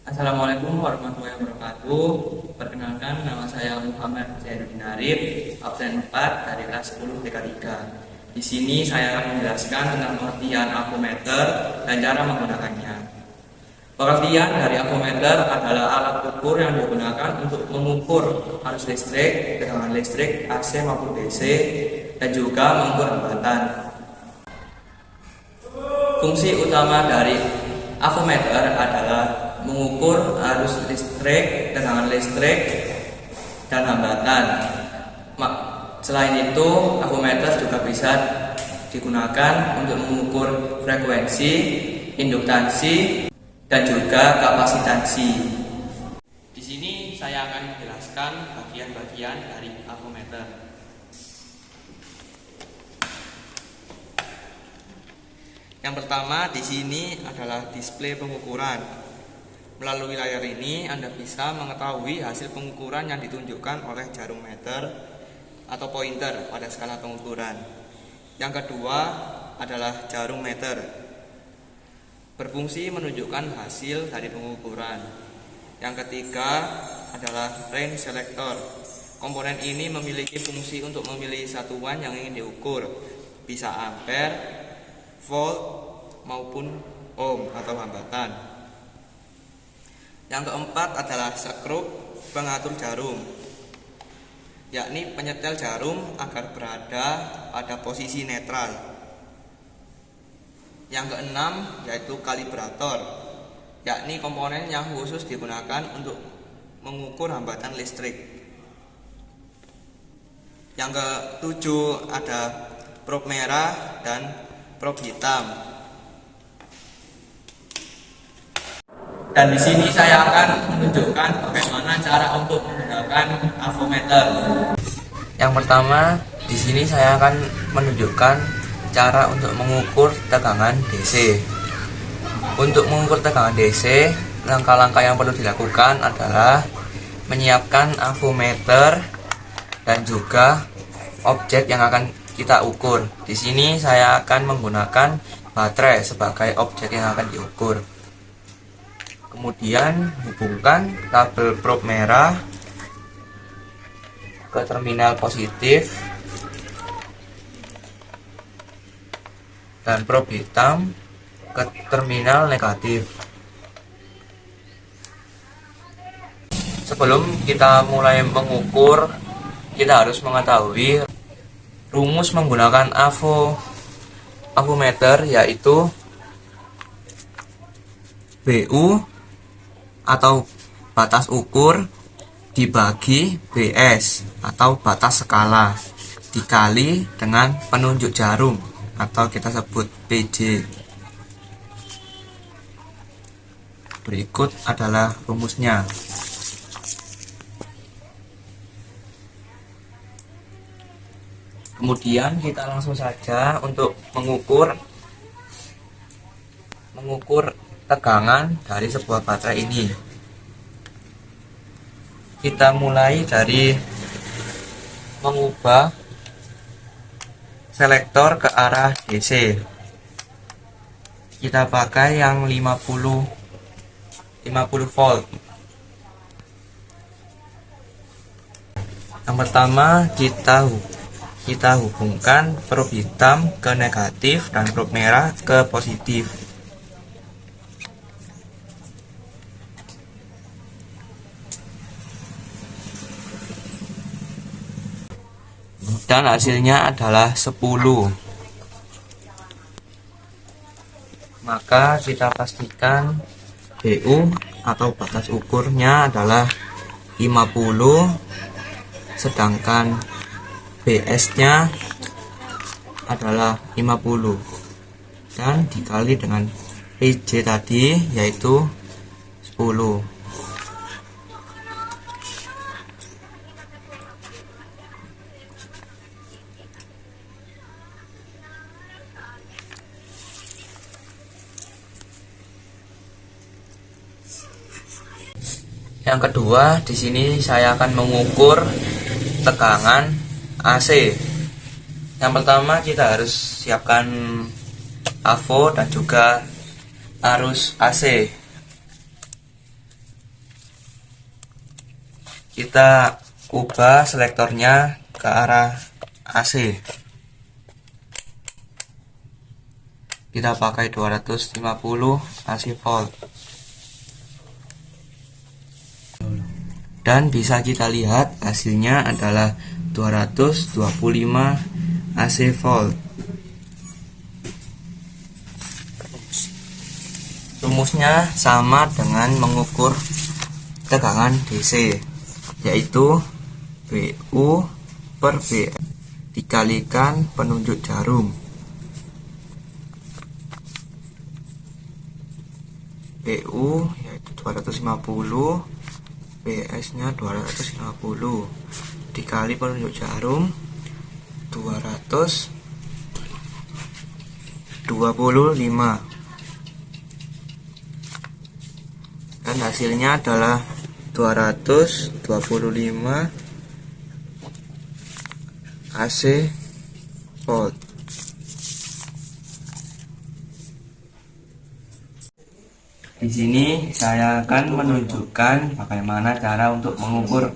Assalamualaikum warahmatullahi wabarakatuh. Perkenalkan, nama saya Muhammad Zainuddin Arif, absen 4 dari kelas 10 TK3. Di sini saya akan menjelaskan tentang pengertian avometer dan cara menggunakannya. Pengertian dari avometer adalah alat ukur yang digunakan untuk mengukur arus listrik, tegangan listrik, AC maupun DC, dan juga mengukur hambatan. Fungsi utama dari avometer adalah mengukur arus listrik, tegangan listrik, dan hambatan. Selain itu, avometer juga bisa digunakan untuk mengukur frekuensi, induktansi, dan juga kapasitansi. Di sini saya akan menjelaskan bagian-bagian dari avometer. Yang pertama di sini adalah display pengukuran. Melalui layar ini Anda bisa mengetahui hasil pengukuran yang ditunjukkan oleh jarum meter atau pointer pada skala pengukuran. Yang kedua adalah jarum meter. Berfungsi menunjukkan hasil dari pengukuran. Yang ketiga adalah range selector. Komponen ini memiliki fungsi untuk memilih satuan yang ingin diukur, bisa ampere, volt maupun ohm atau hambatan. Yang keempat adalah skrup pengatur jarum, yakni penyetel jarum agar berada pada posisi netral. Yang keenam yaitu kalibrator, yakni komponen yang khusus digunakan untuk mengukur hambatan listrik. Yang ketujuh ada probe merah dan probe hitam. Dan di sini saya akan menunjukkan bagaimana cara untuk menggunakan avometer. Yang pertama, di sini saya akan menunjukkan cara untuk mengukur tegangan DC. Untuk mengukur tegangan DC, langkah-langkah yang perlu dilakukan adalah menyiapkan avometer dan juga objek yang akan kita ukur. Di sini saya akan menggunakan baterai sebagai objek yang akan diukur. Kemudian hubungkan kabel probe merah ke terminal positif dan probe hitam ke terminal negatif. Sebelum kita mulai mengukur, kita harus mengetahui rumus menggunakan avometer, yaitu BU atau batas ukur dibagi BS atau batas skala dikali dengan penunjuk jarum atau kita sebut PJ. Berikut adalah rumusnya. Kemudian kita langsung saja untuk mengukur tegangan dari sebuah baterai ini. Kita mulai dari mengubah selektor ke arah DC. Kita pakai yang 50 volt. Yang pertama kita hubungkan probe hitam ke negatif dan probe merah ke positif. Dan hasilnya adalah 10. Maka kita pastikan BU atau batas ukurnya adalah 50, sedangkan BS-nya adalah 50 dan dikali dengan PJ tadi yaitu 10. Yang kedua, di sini saya akan mengukur tegangan AC. Yang pertama kita harus siapkan AVO dan juga arus AC. kita ubah selektornya ke arah AC. Kita pakai 250 AC volt. Dan bisa kita lihat hasilnya adalah 225 AC volt. Rumusnya sama dengan mengukur tegangan DC, yaitu VU per V dikalikan penunjuk jarum. VU yaitu 250, VS nya 250 dikali penunjuk jarum 225, dan hasilnya adalah 225 AC volt. Di sini saya akan menunjukkan bagaimana cara untuk mengukur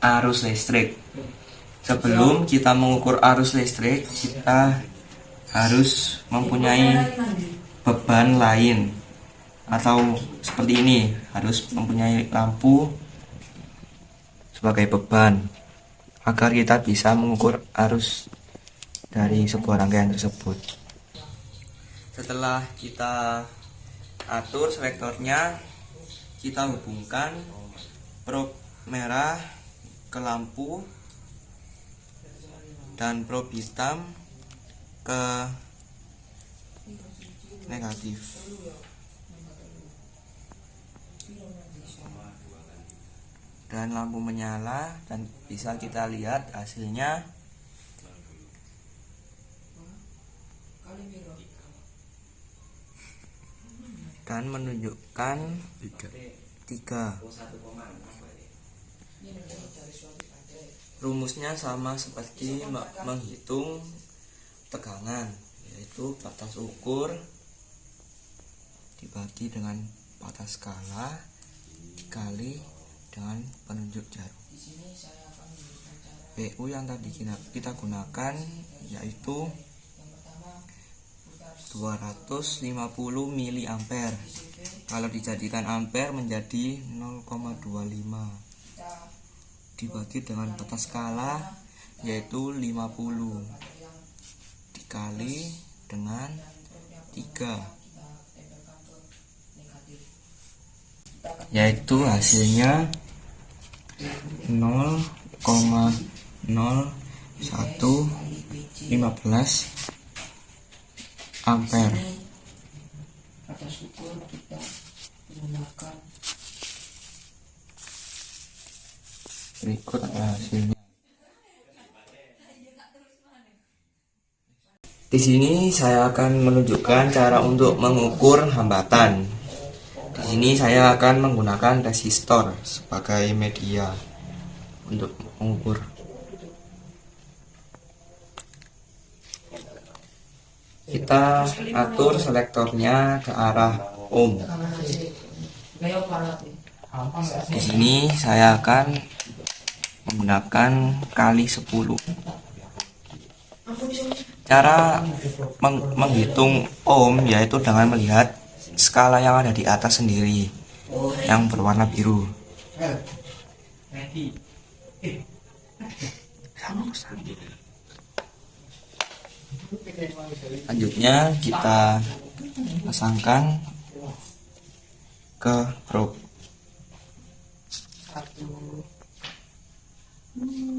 arus listrik. Sebelum kita mengukur arus listrik, kita harus mempunyai beban lain, atau seperti ini, harus mempunyai lampu sebagai beban agar kita bisa mengukur arus dari sebuah rangkaian tersebut. Setelah kita atur selektornya, kita hubungkan probe merah ke lampu dan probe hitam ke negatif. Dan lampu menyala dan bisa kita lihat hasilnya. Dan menunjukkan 3. Rumusnya sama seperti menghitung tegangan, yaitu batas ukur dibagi dengan batas skala dikali dengan penunjuk jarum. PU yang tadi kita gunakan yaitu 250 mA. Kalau dijadikan ampere menjadi 0,25 dibagi dengan batas skala yaitu 50 dikali dengan 3, yaitu hasilnya 0,0115 ampere. Batas ukur kita menggunakan berikut hasilnya. Di sini saya akan menunjukkan cara untuk mengukur hambatan. Di sini saya akan menggunakan resistor sebagai media untuk mengukur. Kita atur selektornya ke arah ohm. Di sini saya akan menggunakan kali 10. Cara menghitung ohm yaitu dengan melihat skala yang ada di atas sendiri yang berwarna biru. Selanjutnya kita pasangkan ke probe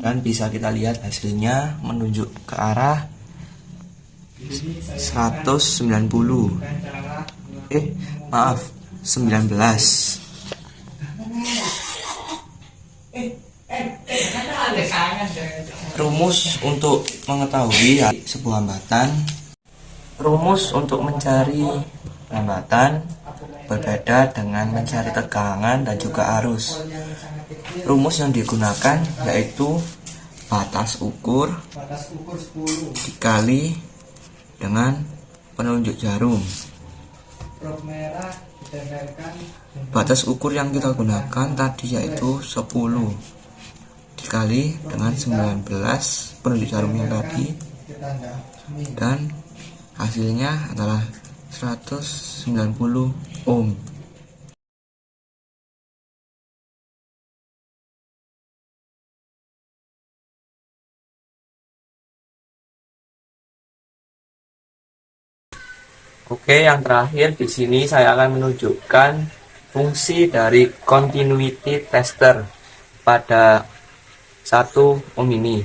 dan bisa kita lihat hasilnya menunjuk ke arah 190. 19. Rumus untuk mengetahui sebuah hambatan. Rumus untuk mencari hambatan berbeda dengan mencari tegangan dan juga arus. Rumus yang digunakan yaitu batas ukur dikali dengan penunjuk jarum. Batas ukur yang kita gunakan tadi yaitu 10. dikali dengan 19 penunjuk jarumnya tadi, dan hasilnya adalah 190 ohm. Oke, yang terakhir di sini saya akan menunjukkan fungsi dari continuity tester pada 1 ohm ini.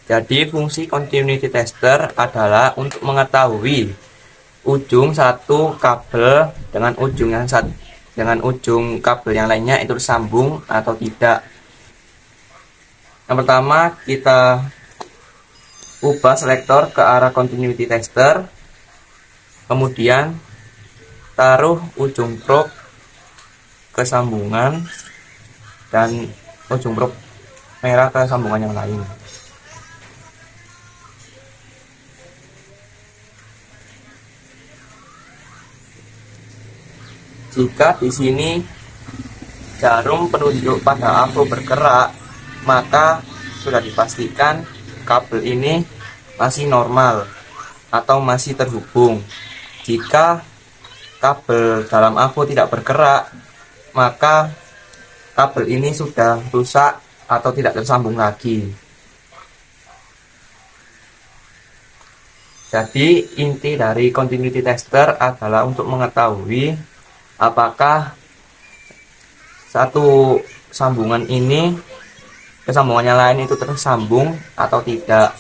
Jadi fungsi continuity tester adalah untuk mengetahui ujung satu kabel dengan ujung kabel yang lainnya itu tersambung atau tidak. Yang pertama, kita ubah selektor ke arah continuity tester, kemudian taruh ujung probe ke sambungan dan ujung probe merah ke sambungan yang lain. Jika di sini jarum penunjuk pada AVO bergerak, maka sudah dipastikan kabel ini masih normal atau masih terhubung. Jika kabel dalam AVO tidak bergerak, maka kabel ini sudah rusak atau tidak tersambung lagi. Jadi inti dari continuity tester adalah untuk mengetahui apakah satu sambungan ini ke sambungannya lain itu tersambung atau tidak.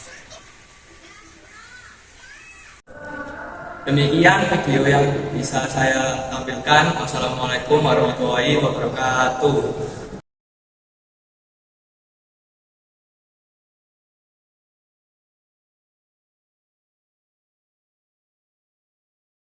Demikian video yang bisa saya tampilkan. Wassalamualaikum warahmatullahi wabarakatuh.